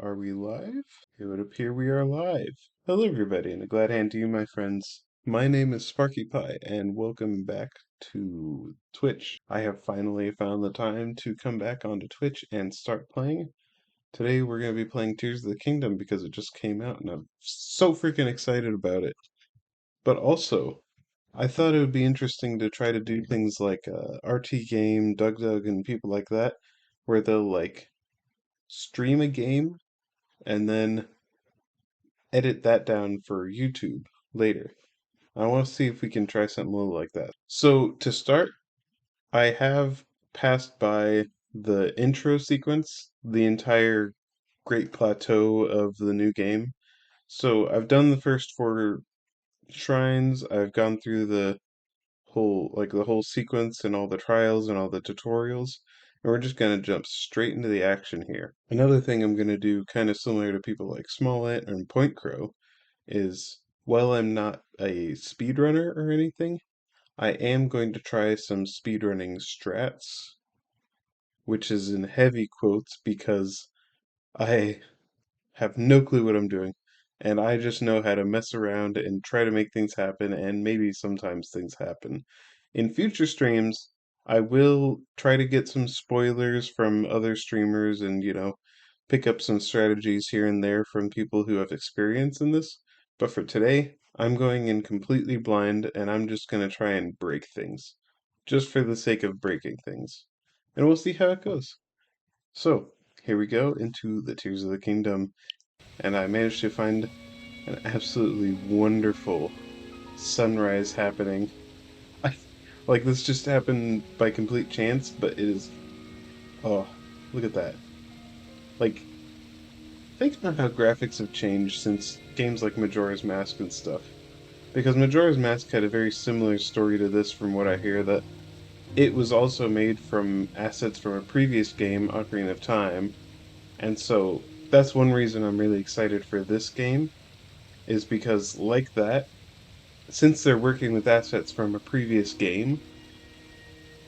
Are we live? It would appear we are live. Hello everybody, and a glad hand to you, my friends. My name is sparkypi, and welcome back to Twitch. I have finally found the time to come back onto Twitch and start playing. Today we're going to be playing Tears of the Kingdom because it just came out, and I'm so freaking excited about it. But also, I thought it would be interesting to try to do things like RT Game, Doug, and people like that, where they'll like stream a game and then edit that down for YouTube later. I want to see if we can try something a little like that. So to start, I have passed by the intro sequence, the entire Great Plateau of the new game. So I've done the first 4 shrines, I've gone through the whole sequence and all the trials and all the tutorials, and we're just gonna jump straight into the action here. Another thing I'm gonna do, kind of similar to people like Smollett and Point Crow, is while I'm not a speedrunner or anything, I am going to try some speedrunning strats, which is in heavy quotes because I have no clue what I'm doing, and I just know how to mess around and try to make things happen, and maybe sometimes things happen. In future streams, I will try to get some spoilers from other streamers and, pick up some strategies here and there from people who have experience in this. But for today, I'm going in completely blind, and I'm just going to try and break things, just for the sake of breaking things. And we'll see how it goes. So, here we go into the Tears of the Kingdom, and I managed to find an absolutely wonderful sunrise happening. I, like, this just happened by complete chance, but it is. Oh, look at that. Like, think about how graphics have changed since games like Majora's Mask and stuff. Because Majora's Mask had a very similar story to this, from what I hear, that it was also made from assets from a previous game, Ocarina of Time, and so that's one reason I'm really excited for this game, is because, like that, since they're working with assets from a previous game,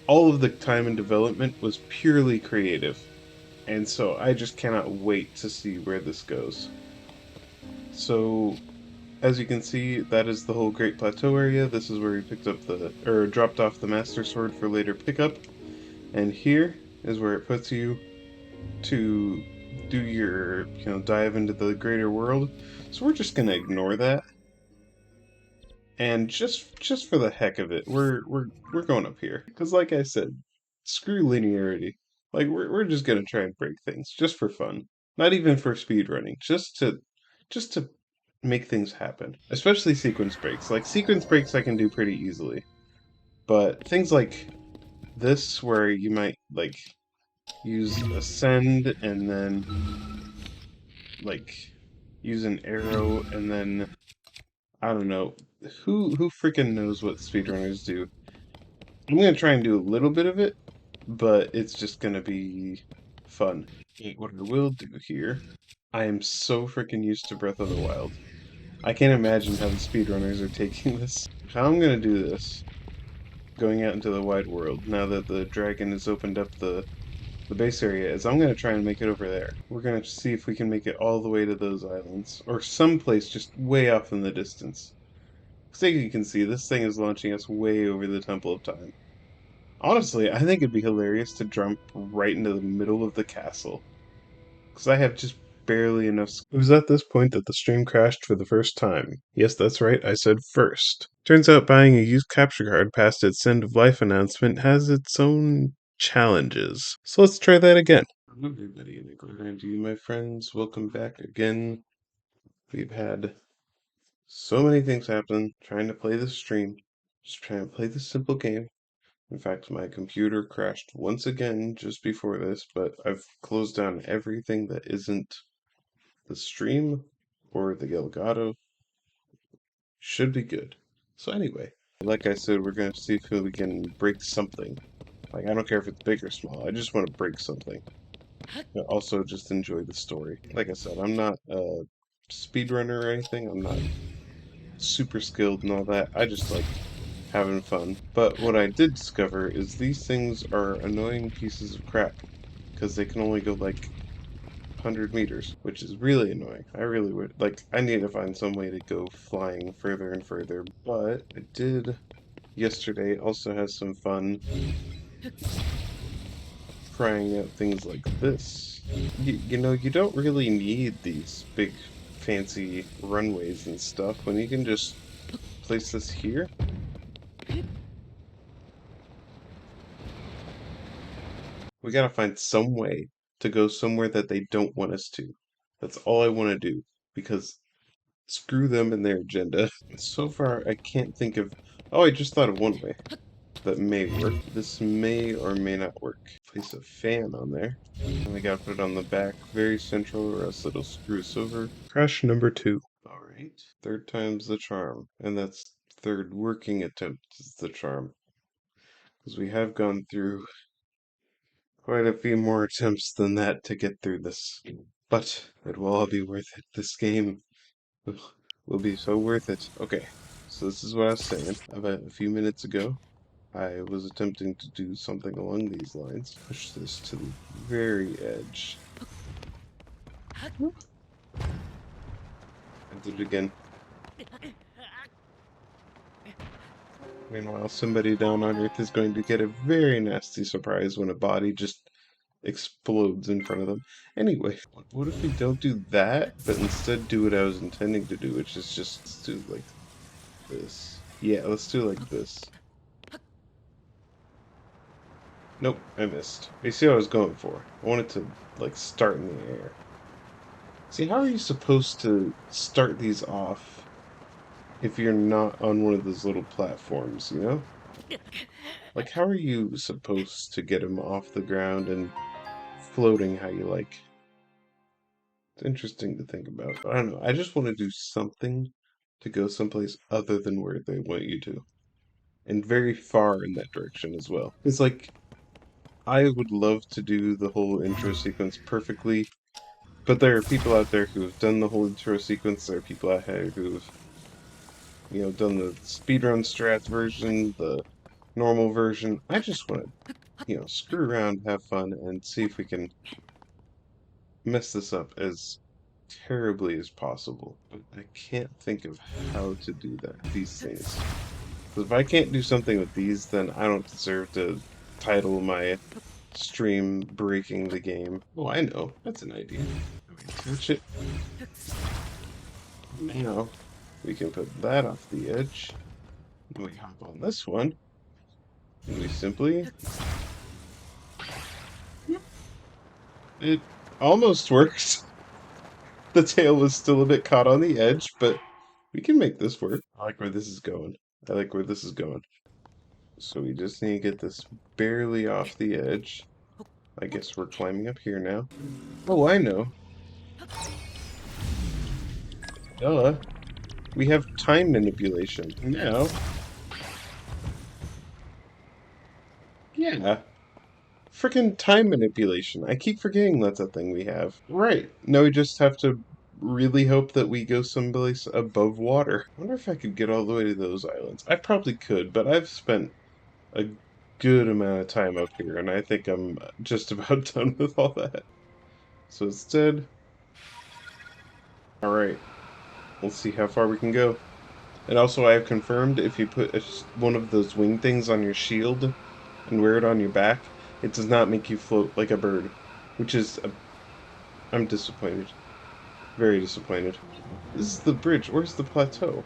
all of the time and development was purely creative. And so I just cannot wait to see where this goes. So, as you can see, that is the whole Great Plateau area. This is where we picked up or dropped off the Master Sword for later pickup. And here is where it puts you to do your, dive into the greater world. So we're just gonna ignore that. And just for the heck of it, we're going up here. Because like I said, screw linearity. Like we're just gonna try and break things just for fun. Not even for speedrunning. Just to make things happen. Especially sequence breaks. Like sequence breaks I can do pretty easily. But things like this where you might like use ascend and then like use an arrow and then I don't know. Who freaking knows what speedrunners do? I'm gonna try and do a little bit of it, but it's just gonna be fun. What I will do here, I am so freaking used to Breath of the Wild. I can't imagine how the speedrunners are taking this. How I'm gonna do this, going out into the wide world, now that the dragon has opened up the base area, is I'm gonna try and make it over there. We're gonna see if we can make it all the way to those islands, or someplace just way off in the distance. So you can see, this thing is launching us way over the Temple of Time. Honestly, I think it'd be hilarious to jump right into the middle of the castle. Because I have just barely enough. It was at this point that the stream crashed for the first time. Yes, that's right, I said first. Turns out buying a used capture card past its end of life announcement has its own challenges. So let's try that again. Hello everybody, and you, my friends. Welcome back again. We've had so many things happen trying to play this stream. Just trying to play this simple game. In fact, my computer crashed once again just before this, but I've closed down everything that isn't the stream or the Elgato. Should be good. So anyway, like I said, we're going to see if we can break something. Like, I don't care if it's big or small, I just want to break something. But also just enjoy the story. Like I said, I'm not a speedrunner or anything, I'm not super skilled and all that, I just like having fun. But what I did discover is these things are annoying pieces of crap, because they can only go like 100 meters, which is really annoying. I really would, like, I need to find some way to go flying further and further, but I did yesterday also have some fun trying out things like this. You know, you don't really need these big fancy runways and stuff when you can just place this here. We gotta find some way to go somewhere that they don't want us to. That's all I want to do, because screw them and their agenda. So far, I can't think of... Oh, I just thought of one way that may work. This may or may not work. Place a fan on there. And we gotta put it on the back, very central, or else it'll screw us over. Crash number 2. Alright. Third time's the charm. And that's third working attempt is the charm. Because we have gone through quite a few more attempts than that to get through this. But it will all be worth it. This game will be so worth it. Okay, so this is what I was saying about a few minutes ago. I was attempting to do something along these lines. Push this to the very edge. I did it again. Meanwhile, somebody down on Earth is going to get a very nasty surprise when a body just explodes in front of them. Anyway, what if we don't do that, but instead do what I was intending to do, which is just let's do like this. Yeah, let's do like this. Nope, I missed. You see what I was going for? I wanted to, like, start in the air. See, how are you supposed to start these off if you're not on one of those little platforms, you know? Like, how are you supposed to get them off the ground and floating how you like? It's interesting to think about. But I don't know. I just want to do something to go someplace other than where they want you to. And very far in that direction as well. It's like, I would love to do the whole intro sequence perfectly, but there are people out there who have done the whole intro sequence. There are people out here who've, you know, done the speedrun strat version, the normal version. I just want to, you know, screw around, have fun, and see if we can mess this up as terribly as possible. But I can't think of how to do that, these things. Because if I can't do something with these, then I don't deserve to title my stream Breaking the Game. Oh, I know. That's an idea. Touch it. Now, we can put that off the edge. And we hop on this one. And we simply... It almost works. The tail was still a bit caught on the edge, but we can make this work. I like where this is going. I like where this is going. So we just need to get this barely off the edge. I guess we're climbing up here now. Oh, I know. Duh. We have time manipulation. Now. Yeah. Frickin' time manipulation. I keep forgetting that's a thing we have. Right. Now we just have to really hope that we go someplace above water. I wonder if I could get all the way to those islands. I probably could, but I've spent a good amount of time up here, and I think I'm just about done with all that. So instead... Alright. Let's see how far we can go. And also I have confirmed if you put one of those wing things on your shield and wear it on your back, it does not make you float like a bird, which is I'm disappointed. Very disappointed. This is the bridge. Where's the plateau?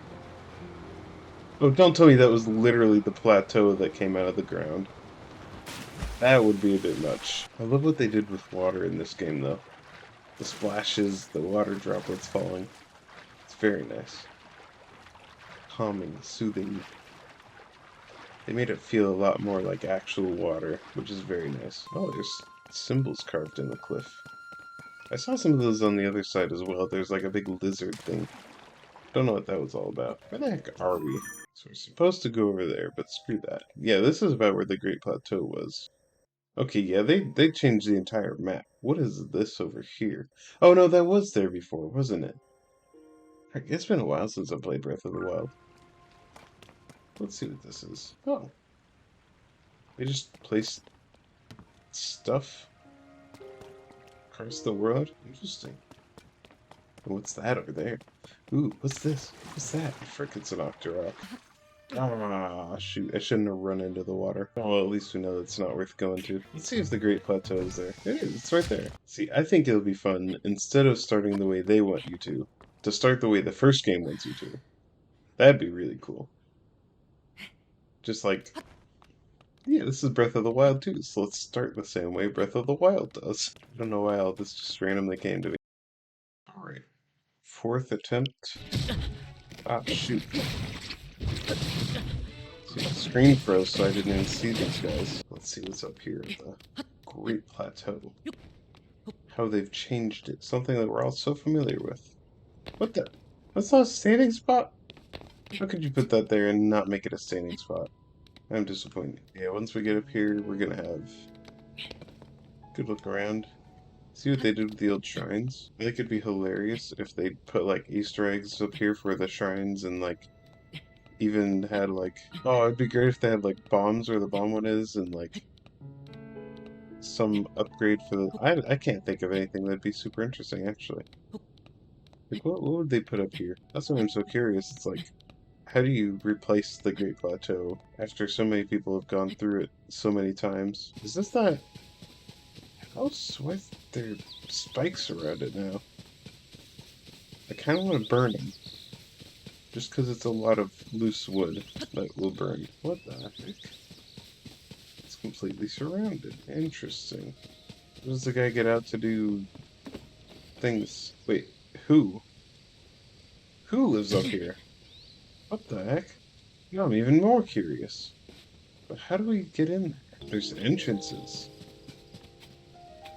Oh, don't tell me that was literally the plateau that came out of the ground. That would be a bit much. I love what they did with water in this game, though. The splashes, the water droplets falling. It's very nice. Calming, soothing. They made it feel a lot more like actual water, which is very nice. Oh, there's symbols carved in the cliff. I saw some of those on the other side as well. There's like a big lizard thing. Don't know what that was all about. Where the heck are we? So we're supposed to go over there, but screw that. Yeah, this is about where the Great Plateau was. Okay, yeah, they changed the entire map. What is this over here? Oh no, that was there before, wasn't it? Heck, it's been a while since I played Breath of the Wild. Let's see what this is. Oh. They just placed stuff. Across the world? Interesting. What's that over there? Ooh, what's this? What's that? Frick, it's an Octorok. Ah, shoot. I shouldn't have run into the water. Oh, well, at least we know it's not worth going to. Let's see if the Great Plateau is there. It is. It's right there. See, I think it'll be fun, instead of starting the way they want you to start the way the first game wants you to. That'd be really cool. Just like, yeah, this is Breath of the Wild too, so let's start the same way Breath of the Wild does. I don't know why all this just randomly came to me. Alright. Fourth attempt. Ah, shoot. See, the screen froze, so I didn't even see these guys. Let's see what's up here at the Great Plateau. How they've changed it. Something that we're all so familiar with. What the? That's not a standing spot? How could you put that there and not make it a standing spot? I'm disappointed. Yeah, once we get up here, we're gonna have a good look around. See what they did with the old shrines? I think it'd be hilarious if they put, like, Easter eggs up here for the shrines and, like, even had, like... Oh, it'd be great if they had, like, bombs where the bomb one is and, like, some upgrade for the... I can't think of anything that'd be super interesting, actually. Like, what would they put up here? That's why I'm so curious. It's like, how do you replace the Great Plateau after so many people have gone through it so many times? Is this that... How sweat there spikes around it now? I kind of want to burn them. Just because it's a lot of loose wood that will burn. What the heck? It's completely surrounded. Interesting. What does the guy get out to do things? Wait, who? Who lives up here? What the heck? Now I'm even more curious. But how do we get in there? There's entrances.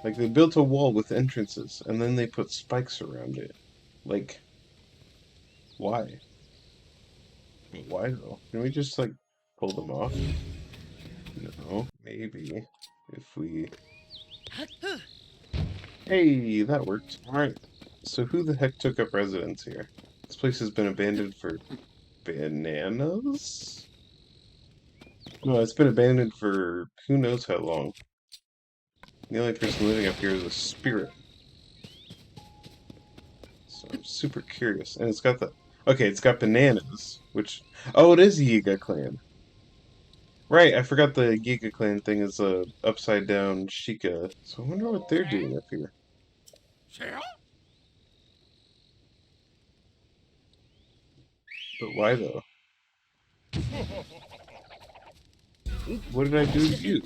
Like, they built a wall with entrances, and then they put spikes around it. Like, why? Why though? Can we just, like, pull them off? No, maybe. If we... Hey, that worked. Alright, so who the heck took up residence here? This place has been abandoned for... bananas? No, it's been abandoned for who knows how long. The only person living up here is a spirit. So I'm super curious. And it's got the... Okay, it's got bananas, which... Oh, it is a Yiga clan. Right, I forgot the Yiga clan thing is a upside-down Sheikah. So I wonder what they're doing up here. But why, though? What did I do to you?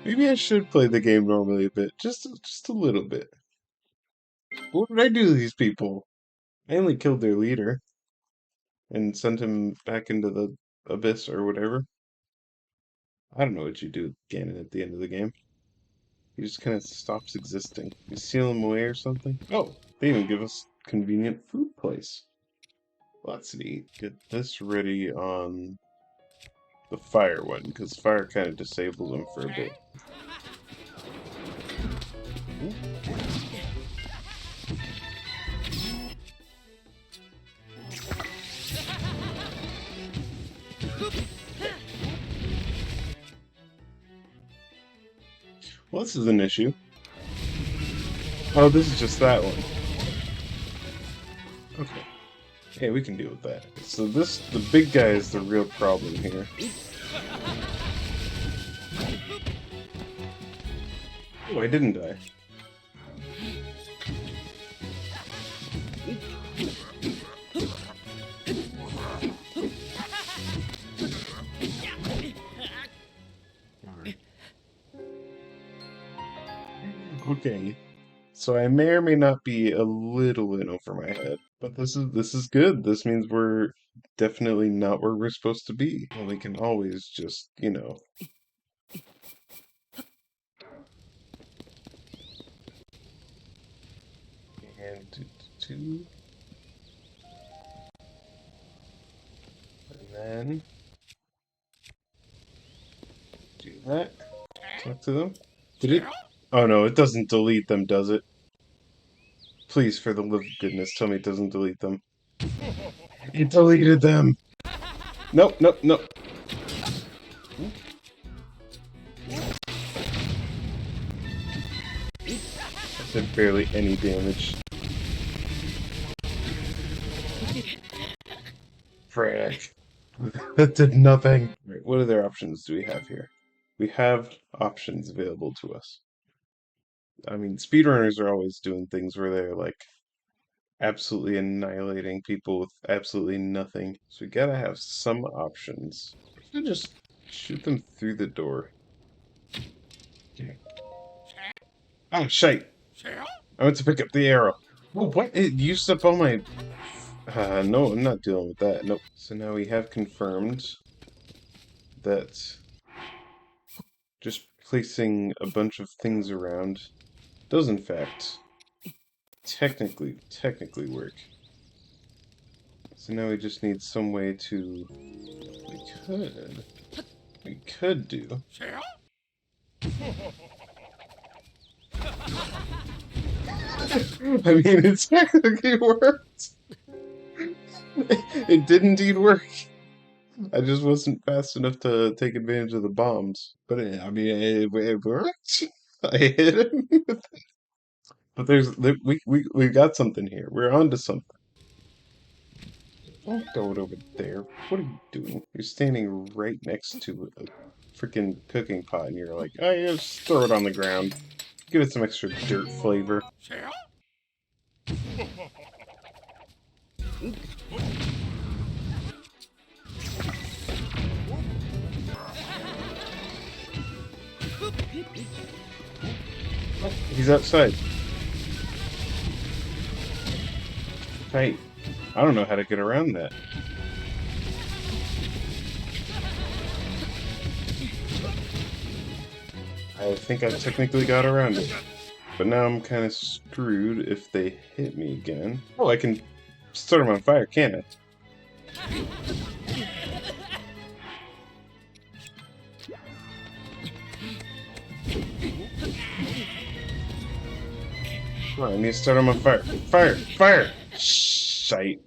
Maybe I should play the game normally a bit. Just a little bit. What did I do to these people? I only killed their leader. And sent him back into the abyss or whatever. I don't know what you do with Ganon at the end of the game. He just kind of stops existing. You seal him away or something? Oh, they even give us convenient food place. Well, that's neat. Get this ready on the fire one, because fire kind of disables him for a bit. Well, this is an issue. Oh, this is just that one. Okay. Yeah, we can deal with that. So the big guy is the real problem here. Oh, I didn't die. Okay, so I may or may not be a little in over my head, but this is good. This means we're definitely not where we're supposed to be. Well, we can always just, you know. And then do that. Talk to them. Did it? Oh no, it doesn't delete them, does it? Please, for the love of goodness, tell me it doesn't delete them. It deleted them! Nope, nope, nope. Did barely any damage. Frick. That did nothing. Right, what other options do we have here? We have options available to us. I mean, speedrunners are always doing things where they're like absolutely annihilating people with absolutely nothing. So we gotta have some options. We could just shoot them through the door. Okay. Oh, shite. I went to pick up the arrow. Well, what? It used up all my... no, I'm not dealing with that. Nope. So now we have confirmed that just placing a bunch of things around does in fact technically work. So now we just need some way to... We could do... I mean, it technically worked. It did indeed work. I just wasn't fast enough to take advantage of the bombs. But I mean, it worked. I hit him. But we got something here. We're onto something. Don't throw it over there. What are you doing? You're standing right next to a freaking cooking pot, and you're like, oh, yeah, just throw it on the ground. Give it some extra dirt flavor. Oh, he's outside. Hey, I don't know how to get around that. I think I technically got around it. But now I'm kind of screwed if they hit me again. Oh, I can start them on fire, can't I? Come on, I need to start them on fire. Fire! Fire! Shite.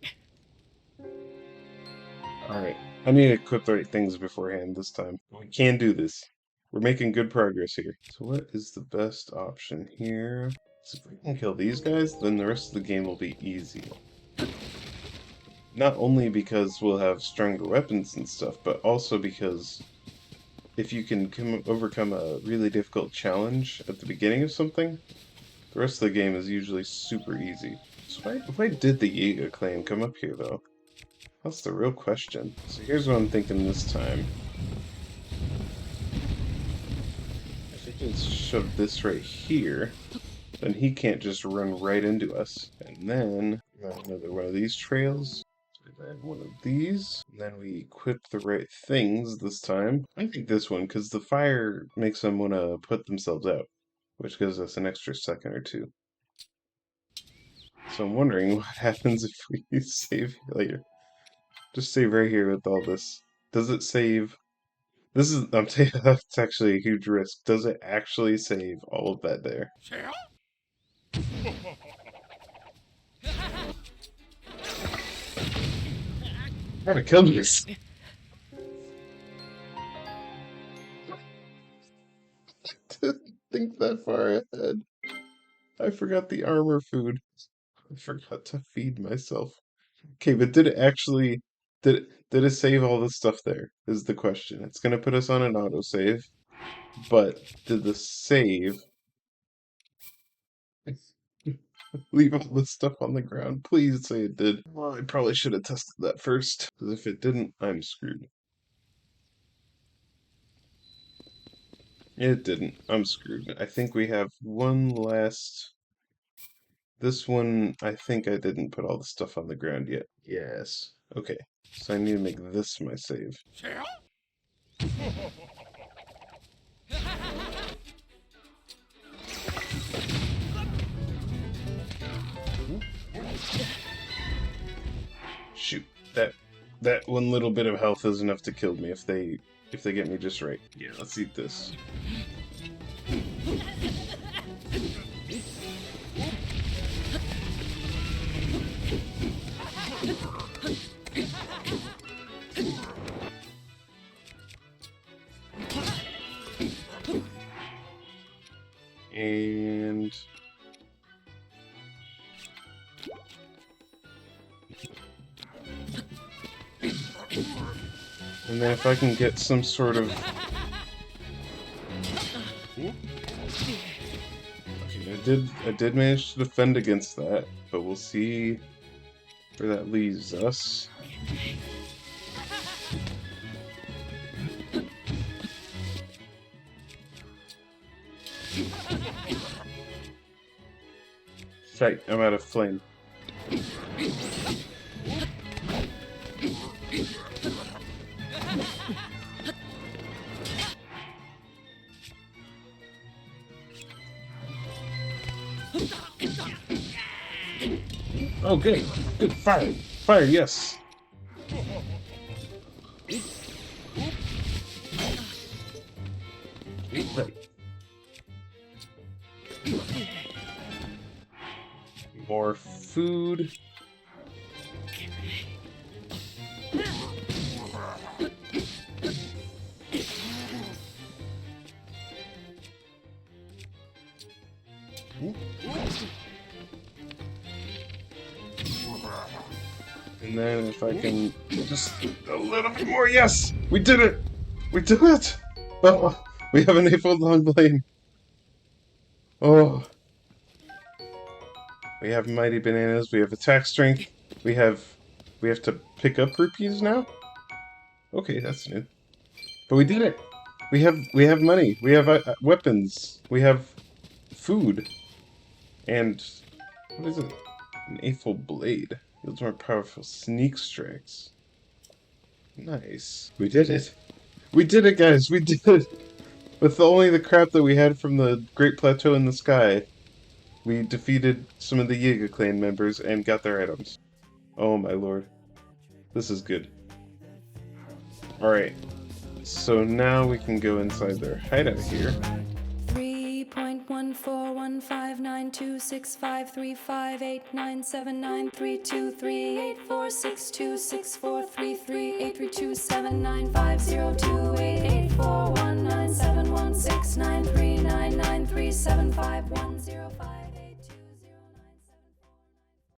Alright, I need to equip the right things beforehand this time. We can do this. We're making good progress here. So what is the best option here? So if we can kill these guys, then the rest of the game will be easy. Not only because we'll have stronger weapons and stuff, but also because if you can overcome a really difficult challenge at the beginning of something, the rest of the game is usually super easy. So why did the Yiga clan come up here, though? That's the real question. So here's what I'm thinking this time. If we can shove this right here, then he can't just run right into us. And then, another one of these trails. Add one of these, and then we equip the right things this time. I think this one, because the fire makes them want to put themselves out, which gives us an extra second or two. So I'm wondering what happens if we save later. Just save right here with all this. Does it save? This is, I'm telling you, that's actually a huge risk. Does it actually save all of that there? Trying to kill me. Didn't think that far ahead. I forgot the armor food. I forgot to feed myself. Okay, but did it actually did it save all the stuff there? Is the question. It's gonna put us on an autosave, but did the save leave all the stuff on the ground? Please say it did. Well, I probably should have tested that first, because if it didn't, I'm screwed. It didn't. I'm screwed. I think we have one last... This one, I think I didn't put all the stuff on the ground yet. Yes. Okay. So I need to make this my save. Shoot. That one little bit of health is enough to kill me if they get me just right. Yeah, let's eat this. And And then if I can get some sort of... Okay, I did manage to defend against that, but we'll see where that leaves us. Shite, I'm out of flame. Oh, good. Good. Fire. Fire, yes. Right. More food. And then if I can just a little bit more, yes! We did it! We did it! Oh, we have an A-fold long blade. Oh. We have mighty bananas, we have attack strength, we have to pick up rupees now? Okay, that's new. But we did it! We have money, we have weapons, we have food. And what is it? An A-fold blade. Yields more powerful sneak strikes. Nice. We did it. We did it, guys. We did it. With only the crap that we had from the Great Plateau in the Sky, we defeated some of the Yiga clan members and got their items. Oh my lord. This is good. Alright. So now we can go inside their hideout here. 3.14159265358977932384626383279502884197169399375105.